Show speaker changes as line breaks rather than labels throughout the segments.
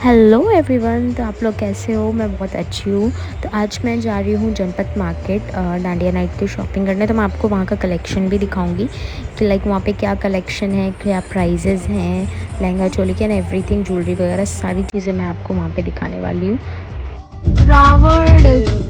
Hello everyone. तो आप लोग कैसे हो? मैं बहुत अच्छी हूँ। तो आज मैं जा रही हूँ जनपद मार्केट डांडिया नाइट की शॉपिंग करने। तो मैं आपको वहाँ का कलेक्शन भी दिखाऊंगी कि लाइक वहाँ पे क्या कलेक्शन है, क्या प्राइजेज़ हैं, लहंगा चोली के एंड एवरीथिंग, ज्वेलरी वगैरह सारी चीज़ें मैं आपको वहाँ पे दिखाने वाली हूँ। रावण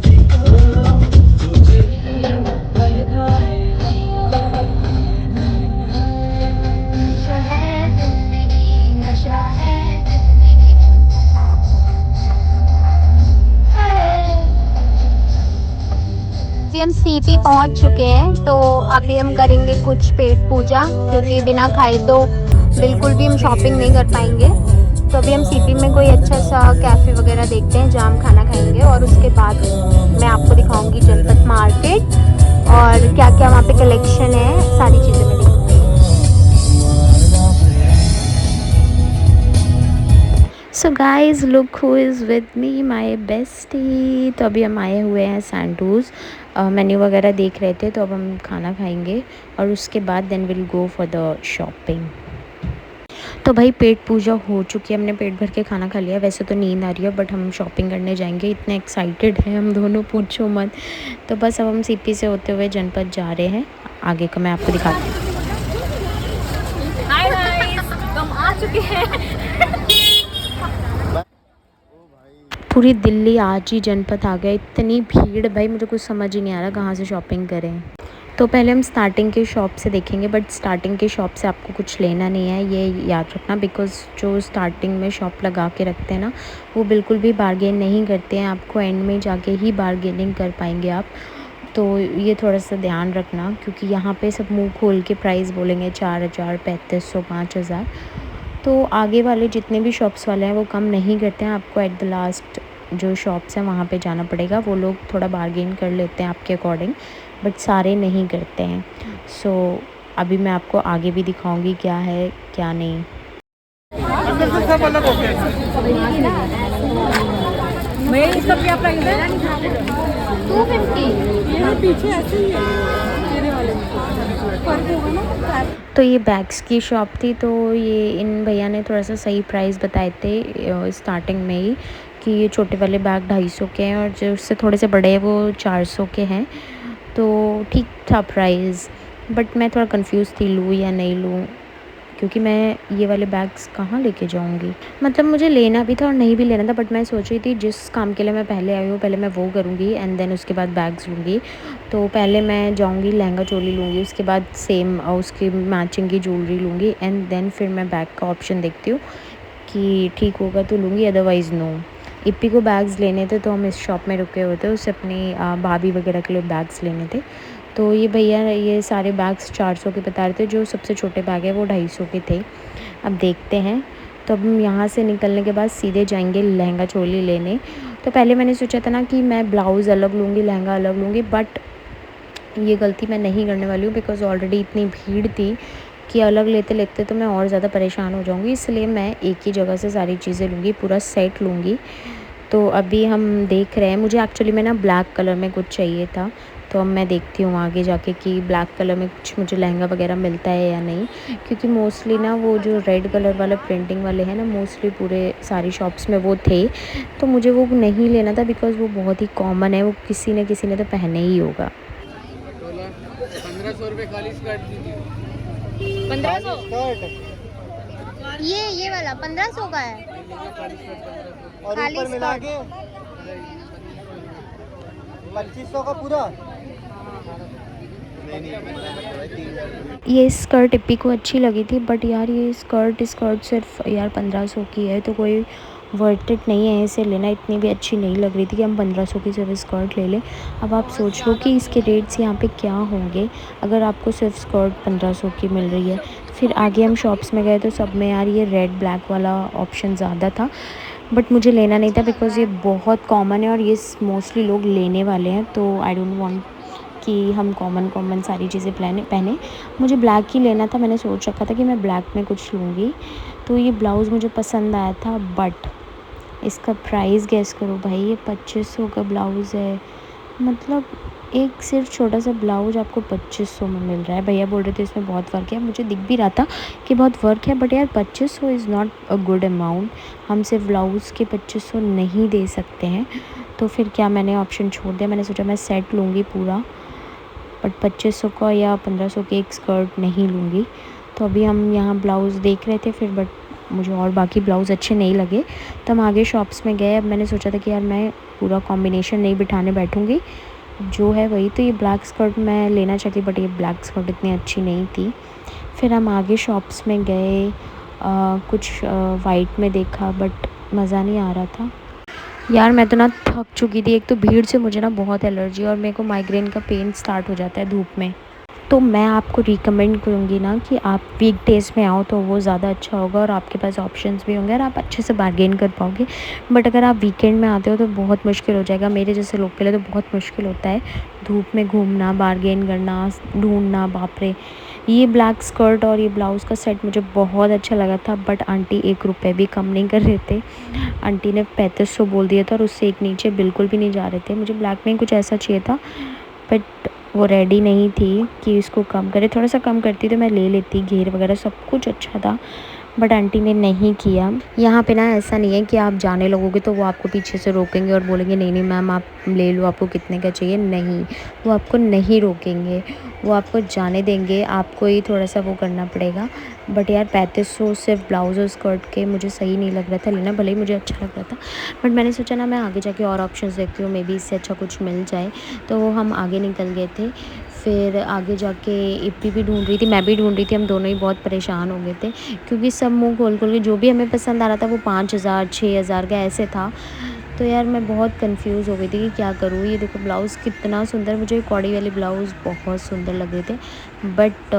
अभी हम सीपी पहुंच चुके हैं, तो अभी हम करेंगे कुछ पेट पूजा, क्योंकि बिना खाए तो बिल्कुल भी हम शॉपिंग नहीं कर पाएंगे। तो अभी हम सीपी में कोई अच्छा सा कैफ़े वगैरह देखते हैं जहाँ हम खाना खाएंगे, और उसके बाद मैं आपको दिखाऊंगी जनपद मार्केट और क्या क्या वहाँ पे कलेक्शन है, सारी चीज़ें मैं दिखाऊंगी।
So guys look who is with me, my bestie. तो अभी हम आए हुए हैं सैंडूज। मेन्यू वगैरह देख रहे थे, तो अब हम खाना खाएंगे और उसके बाद then will go for the shopping. तो भाई पेट पूजा हो चुकी है, हमने पेट भर के खाना खा लिया। वैसे तो नींद आ रही है बट हम शॉपिंग करने जाएंगे, इतने एक्साइटेड हैं हम दोनों, पूछो मत। तो बस अब हम सीपी से होते हुए जनपद जा रहे हैं। आगे का मैं आपको दिखाती हूँ।
हाय गाइस, तो हम आ चुके हैं।
पूरी दिल्ली आज ही जनपद आ गया, इतनी भीड़ भाई, मुझे कुछ समझ ही नहीं आ रहा कहाँ से शॉपिंग करें। तो पहले हम स्टार्टिंग के शॉप से देखेंगे, बट स्टार्टिंग के शॉप से आपको कुछ लेना नहीं है, ये याद रखना। बिकॉज़ जो स्टार्टिंग में शॉप लगा के रखते हैं ना, वो बिल्कुल भी बार्गेन नहीं करते हैं। आपको एंड में जाके ही बार्गेनिंग कर पाएंगे आप। तो ये थोड़ा सा ध्यान रखना, क्योंकि यहाँ पे सब मुंह खोल के प्राइस बोलेंगे, 4000, 3500, 5000। तो आगे वाले जितने भी शॉप्स वाले हैं वो कम नहीं करते हैं। आपको एट द लास्ट जो शॉप्स हैं वहाँ पे जाना पड़ेगा। वो लोग थोड़ा बार्गेन कर लेते हैं आपके अकॉर्डिंग, बट सारे नहीं करते हैं। सो अभी मैं आपको आगे भी दिखाऊंगी क्या है क्या नहीं।
मैं इसका क्या प्राइस है? 250। ये पीछे ऐसे ही है, मेरे वाले में फर्क होगा ना।
तो ये बैग्स की शॉप थी। तो ये इन भैया ने थोड़ा सा सही प्राइस बताए थे स्टार्टिंग में ही, कि ये छोटे वाले बैग 250 के हैं और जो उससे थोड़े से बड़े हैं वो 400 के हैं। तो ठीक था प्राइस, बट मैं थोड़ा कंफ्यूज थी लूँ या नहीं लूँ, क्योंकि मैं ये वाले बैग्स कहाँ लेके जाऊँगी। मतलब मुझे लेना भी था और नहीं भी लेना था, बट मैं सोच रही थी जिस काम के लिए मैं पहले आई हूँ पहले मैं वो करूँगी एंड देन उसके बाद बैग्स लूँगी। तो पहले मैं जाऊँगी लहंगा चोली लूँगी, उसके बाद सेम उसकी मैचिंग की ज्वेलरी लूँगी एंड देन फिर मैं बैग का ऑप्शन देखती हूँ कि ठीक होगा तो लूँगी, अदरवाइज़ नो। इप्पी को बैग्स लेने थे तो हम इस शॉप में रुके हुए थे, उससे अपनी भाभी वगैरह के लिए बैग्स लेने थे। तो ये भैया ये सारे बैग्स 400 के बता रहे थे, जो सबसे छोटे बैग है वो 250 के थे। अब देखते हैं। तो अब हम यहाँ से निकलने के बाद सीधे जाएंगे लहंगा चोली लेने। तो पहले मैंने सोचा था ना कि मैं ब्लाउज़ अलग लूँगी, लहंगा अलग लूँगी, बट ये गलती मैं नहीं करने वाली हूँ। बिकॉज़ ऑलरेडी इतनी भीड़ थी कि अलग लेते लेते तो मैं और ज़्यादा परेशान हो जाऊँगी, इसलिए मैं एक ही जगह से सारी चीज़ें लूँगी, पूरा सेट लूँगी। तो अभी हम देख रहे हैं, मुझे एक्चुअली में ना ब्लैक कलर में कुछ चाहिए था। तो अब मैं देखती हूँ आगे जाके कि ब्लैक कलर में कुछ मुझे लहंगा वगैरह मिलता है या नहीं, क्योंकि मोस्टली ना वो जो रेड कलर वाला प्रिंटिंग वाले हैं ना, मोस्टली पूरे सारी शॉप्स में वो थे। तो मुझे वो नहीं लेना था, बिकॉज़ वो बहुत ही कॉमन है, वो किसी ने तो पहने ही होगा।
1500 रुपये खाली स्कर्ट दीजिए।
1500।
स्कर्ट
ये वाला 1500 का है।
और
खाली
ऊपर मिला
स्कर्ट।
के 2500 का पूरा।
ये स्कर्ट इप्पी को अच्छी लगी थी, बट यार ये स्कर्ट सिर्फ यार 1500 की है, तो कोई वर्थ इट नहीं है इसे लेना। इतनी भी अच्छी नहीं लग रही थी कि हम 1500 की सिर्फ स्कर्ट ले लें। अब आप सोच लो कि इसके रेट्स यहाँ पे क्या होंगे अगर आपको सिर्फ स्कर्ट 1500 की मिल रही है। फिर आगे हम शॉप्स में गए तो सब में यार ये रेड ब्लैक वाला ऑप्शन ज़्यादा था, बट मुझे लेना नहीं था बिकॉज़ ये बहुत कॉमन है और ये मोस्टली लोग लेने वाले हैं। तो आई डोंट वांट कि हम कॉमन सारी चीज़ें पहने। मुझे ब्लैक ही लेना था, मैंने सोच रखा था कि मैं ब्लैक में कुछ लूँगी। तो ये ब्लाउज़ मुझे पसंद आया था, बट इसका प्राइस गेस करो भाई, ये 2500 का ब्लाउज़ है। मतलब एक सिर्फ छोटा सा ब्लाउज आपको 2500 में मिल रहा है। भैया बोल रहे थे इसमें बहुत वर्क है, मुझे दिख भी रहा था कि बहुत वर्क है, बट यार 2500 is not a good amount. हम सिर्फ ब्लाउज़ के 2500 नहीं दे सकते हैं। तो फिर क्या, मैंने ऑप्शन छोड़ दिया। मैंने सोचा मैं सेट लूँगी पूरा, बट 2500 का या 1500 की एक स्कर्ट नहीं लूँगी। तो अभी हम यहाँ ब्लाउज़ देख रहे थे फिर, बट मुझे और बाकी ब्लाउज़ अच्छे नहीं लगे, तो हम आगे शॉप्स में गए। अब मैंने सोचा था कि यार मैं पूरा कॉम्बिनेशन नहीं बिठाने बैठूँगी, जो है वही। तो ये ब्लैक स्कर्ट मैं लेना चाहती, बट ये ब्लैक स्कर्ट इतनी अच्छी नहीं थी। फिर हम आगे शॉप्स में गए, कुछ वाइट में देखा, बट मज़ा नहीं आ रहा था। यार मैं तो ना थक चुकी थी, एक तो भीड़ से मुझे ना बहुत एलर्जी और मेरे को माइग्रेन का पेन स्टार्ट हो जाता है धूप में। तो मैं आपको रिकमेंड करूँगी ना कि आप वीकडेज़ में आओ तो वो ज़्यादा अच्छा होगा, और आपके पास ऑप्शंस भी होंगे और आप अच्छे से बार्गेन कर पाओगे। बट अगर आप वीकेंड में आते हो तो बहुत मुश्किल हो जाएगा, मेरे जैसे लोग के लिए तो बहुत मुश्किल होता है धूप में घूमना, बार्गेन करना, ढूंढना। बाप रे, ये ब्लैक स्कर्ट और ये ब्लाउज़ का सेट मुझे बहुत अच्छा लगा था, बट आंटी 1 रुपये भी कम नहीं कर रहे थे। आंटी ने 3500 बोल दिया था और उससे एक नीचे बिल्कुल भी नहीं जा रहे थे। मुझे ब्लैक में कुछ ऐसा चाहिए था, बट वो रेडी नहीं थी कि इसको कम करे। थोड़ा सा कम करती तो मैं ले लेती, घेर वगैरह सब कुछ अच्छा था, बट आंटी ने नहीं किया। यहाँ पे ना ऐसा नहीं है कि आप जाने लगोगे तो वो आपको पीछे से रोकेंगे और बोलेंगे नहीं नहीं मैम आप ले लो, आपको कितने का चाहिए। नहीं, वो आपको नहीं रोकेंगे, वो आपको जाने देंगे, आपको ही थोड़ा सा वो करना पड़ेगा। बट यार 3500 सिर्फ ब्लाउज़ और स्कर्ट के मुझे सही नहीं लग रहा था लेना, भले ही मुझे अच्छा लग रहा था। बट मैंने सोचा ना मैं आगे जाके और ऑप्शंस देखती हूँ, मे बी इससे अच्छा कुछ मिल जाए। तो हम आगे निकल गए थे। फिर आगे जाके इप्पी भी ढूंढ रही थी, मैं भी ढूंढ रही थी, हम दोनों ही बहुत परेशान हो गए थे, क्योंकि सब मुंह खोल खोल के जो भी हमें पसंद आ रहा था वो 5000 6000 का ऐसे था। तो यार मैं बहुत कंफ्यूज हो गई थी कि क्या करूँ। ये देखो ब्लाउज़ कितना सुंदर, मुझे कॉडी वाले ब्लाउज़ बहुत सुंदर लग रहे थे, बट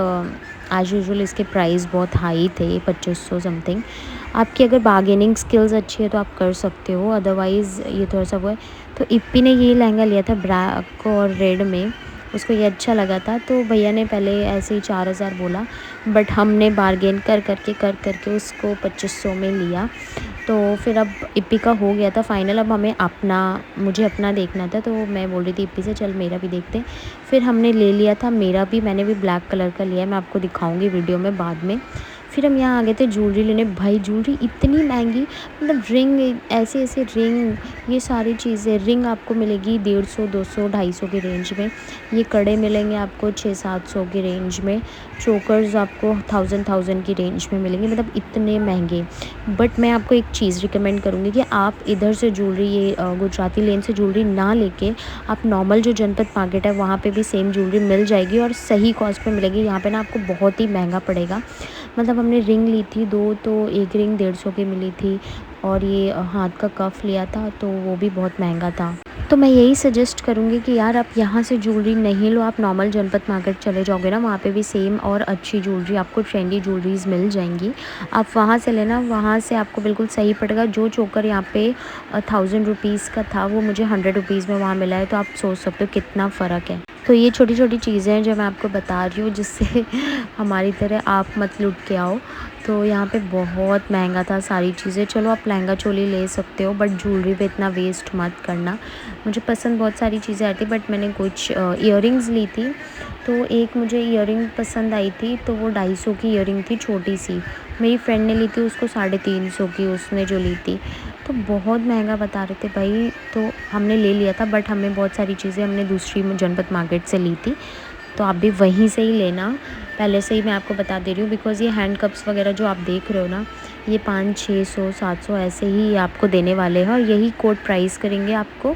एज़ यूजुअल इसके प्राइस बहुत हाई थे, 2500 समथिंग। आपकी अगर बार्गेनिंग स्किल्स अच्छी है तो आप कर सकते हो, अदरवाइज़ ये थोड़ा सा वो है। तो इप्पी ने ये लहंगा लिया था ब्लैक और रेड में, उसको ये अच्छा लगा था, तो भैया ने पहले ऐसे ही 4000 बोला, बट हमने बार्गेन कर करके उसको 2500 में लिया। तो फिर अब इप्पी का हो गया था फाइनल। अब मुझे अपना देखना था, तो मैं बोल रही थी इप्पी से चल मेरा भी देखते हैं। फिर हमने ले लिया था मेरा भी, मैंने भी ब्लैक कलर का लिया है, मैं आपको दिखाऊंगी वीडियो में बाद में। फिर हम यहाँ आ गए थे ज्वेलरी लेने। भाई ज्वेलरी इतनी महंगी, मतलब रिंग, ऐसे ऐसे रिंग, ये सारी चीज़ें, रिंग आपको मिलेगी 150 200 250 के रेंज में। ये कड़े मिलेंगे आपको 600-700 की रेंज में। चोकर्स आपको 1000 की रेंज में मिलेंगे, मतलब इतने महंगे। बट मैं आपको एक चीज़ रिकमेंड करूँगी कि आप इधर से ज्वेलरी, ये गुजराती लेन से ज्वेलरी ना लेके आप नॉर्मल जो जनपद मार्केट है वहाँ पे भी सेम ज्वेलरी मिल जाएगी और सही कॉस्ट पे मिलेगी। यहाँ पे ना आपको बहुत ही महंगा पड़ेगा। मतलब हमने रिंग ली थी 2, तो एक रिंग 150 की मिली थी, और ये हाथ का कफ लिया था तो वो भी बहुत महंगा था। तो मैं यही सजेस्ट करूँगी कि यार आप यहाँ से ज्वेलरी नहीं लो, आप नॉर्मल जनपद मार्केट चले जाओगे ना, वहाँ पे भी सेम और अच्छी ज्वेलरी आपको, ट्रेंडी ज्वेलरीज मिल जाएंगी। आप वहाँ से लेना, वहाँ से आपको बिल्कुल सही पड़ेगा। जो चोकर यहाँ पे 1000 रुपीज़ का था वो मुझे 100 रुपीज़ में वहाँ मिला है, तो आप सोच सकते हो कितना फ़र्क है। तो ये छोटी छोटी चीज़ें हैं जो मैं आपको बता रही हूँ, जिससे हमारी तरह आप मत लूट के आओ। तो यहाँ पे बहुत महंगा था सारी चीज़ें। चलो आप लहंगा चोली ले सकते हो, बट ज्वेलरी पे इतना वेस्ट मत करना। मुझे पसंद बहुत सारी चीज़ें आई थी, बट मैंने कुछ इयररिंग्स ली थी। तो एक मुझे इयररिंग पसंद आई थी, तो वो 250 की इयररिंग थी, छोटी सी। मेरी फ्रेंड ने ली थी, उसको 350 की उसने जो ली थी। तो बहुत महंगा बता रहे थे भाई, तो हमने ले लिया था, बट हमें बहुत सारी चीज़ें हमने दूसरी जनपद मार्केट से ली थी। तो आप भी वहीं से ही लेना, पहले से ही मैं आपको बता दे रही हूँ, बिकॉज़ ये हैंड कप्स वगैरह जो आप देख रहे हो ना, ये 500 600 700 ऐसे ही आपको देने वाले हैं, और यही कोट प्राइस करेंगे आपको।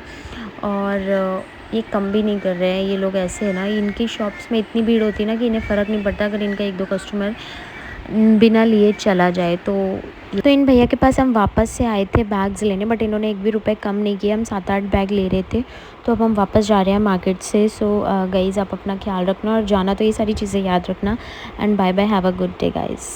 और ये कम भी नहीं कर रहे हैं ये लोग, ऐसे है ना, इनकी शॉप्स में इतनी भीड़ होती है ना कि इन्हें फ़र्क नहीं पड़ता अगर इनका 1-2 कस्टमर बिना लिए चला जाए। तो इन भैया के पास हम वापस से आए थे बैग्स लेने, बट इन्होंने 1 भी रुपए कम नहीं किया। हम 7-8 बैग ले रहे थे, तो अब हम वापस जा रहे हैं मार्केट से। सो गाइज़ आप अपना ख्याल रखना, और जाना तो ये सारी चीज़ें याद रखना। And bye bye, have a good day guys.